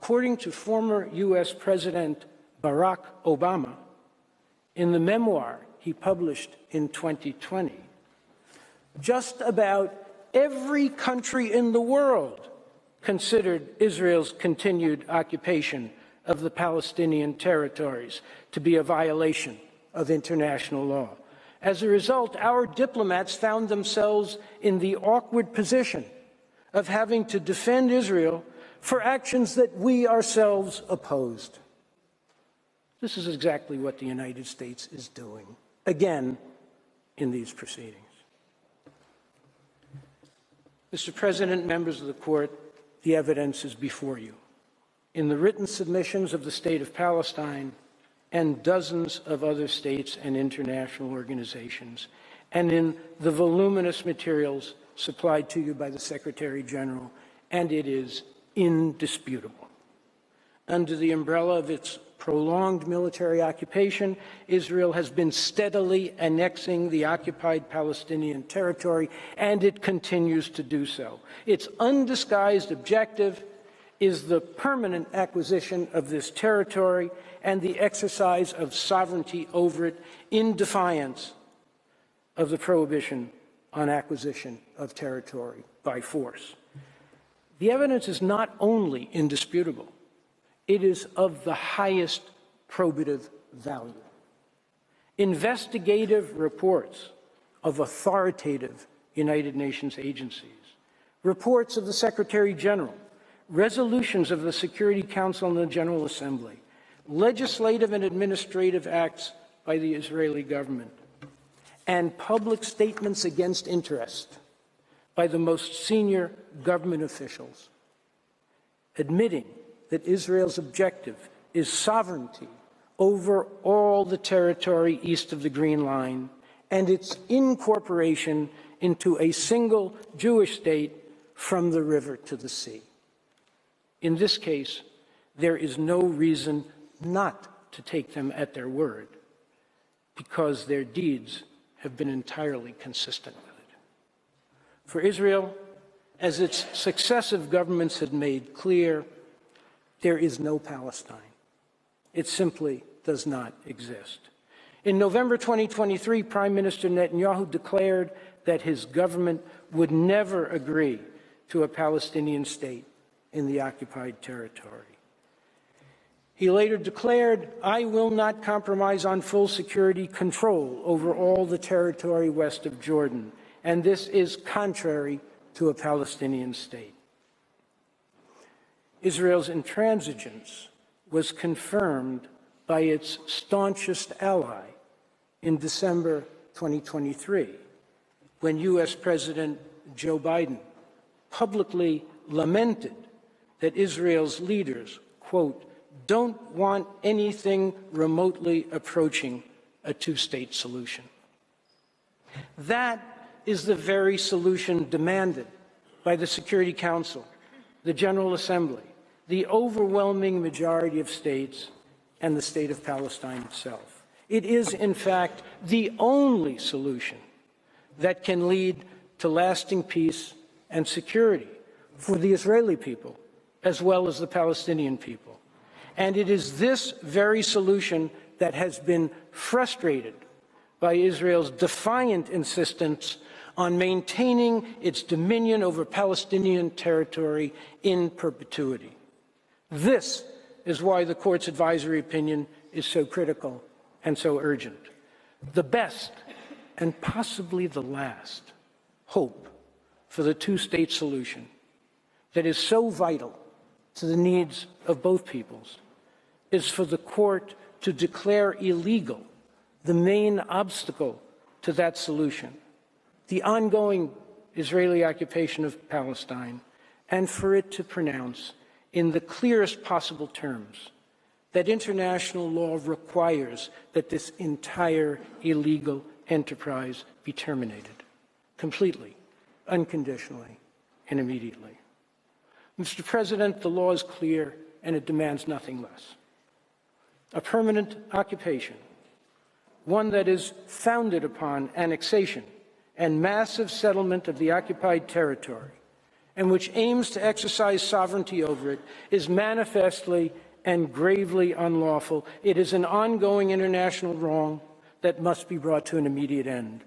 According to former U.S. President Barack Obama, in the memoir he published in 2020, just about every country in the world considered Israel's continued occupation of the Palestinian territories to be a violation of international law. As a result, our diplomats found themselves in the awkward position of having to defend Israel for actions that we ourselves opposed. This is exactly what the United States is doing, again, in these proceedings. Mr. President, members of the Court, the evidence is before you. In the written submissions of the State of Palestine and dozens of other states and international organizations, and in the voluminous materials supplied to you by the Secretary General, and it is indisputable. Under the umbrella of its prolonged military occupation, Israel has been steadily annexing the occupied Palestinian territory, and it continues to do so. Its undisguised objective is the permanent acquisition of this territory and the exercise of sovereignty over it in defiance of the prohibition on acquisition of territory by force. The evidence is not only indisputable, it is of the highest probative value. Investigative reports of authoritative United Nations agencies, reports of the Secretary General, resolutions of the Security Council and the General Assembly, legislative and administrative acts by the Israeli government, and public statements against interest by the most senior government officials, admitting that Israel's objective is sovereignty over all the territory east of the Green Line and its incorporation into a single Jewish state from the river to the sea. In this case, there is no reason not to take them at their word, because their deeds have been entirely consistent with it. For Israel, as its successive governments had made clear, there is no Palestine. It simply does not exist. In November 2023, Prime Minister Netanyahu declared that his government would never agree to a Palestinian state in the occupied territory. He later declared, "I will not compromise on full security control over all the territory west of Jordan, and this is contrary to a Palestinian state." Israel's intransigence was confirmed by its staunchest ally in December 2023, when U.S. President Joe Biden publicly lamented that Israel's leaders, quote, "don't want anything remotely approaching a two-state solution." That is the very solution demanded by the Security Council, the General Assembly, the overwhelming majority of states, and the State of Palestine itself. It is, in fact, the only solution that can lead to lasting peace and security for the Israeli people, as well as the Palestinian people. And it is this very solution that has been frustrated by Israel's defiant insistence on maintaining its dominion over Palestinian territory in perpetuity. This is why the Court's advisory opinion is so critical and so urgent. The best, and possibly the last, hope for the two-state solution that is so vital to the needs of both peoples is for the Court to declare illegal the main obstacle to that solution, the ongoing Israeli occupation of Palestine, and for it to pronounce in the clearest possible terms that international law requires that this entire illegal enterprise be terminated, completely, unconditionally, and immediately. Mr. President, the law is clear, and it demands nothing less. A permanent occupation, one that is founded upon annexation and massive settlement of the occupied territory, and which aims to exercise sovereignty over it is manifestly and gravely unlawful. It is an ongoing international wrong that must be brought to an immediate end.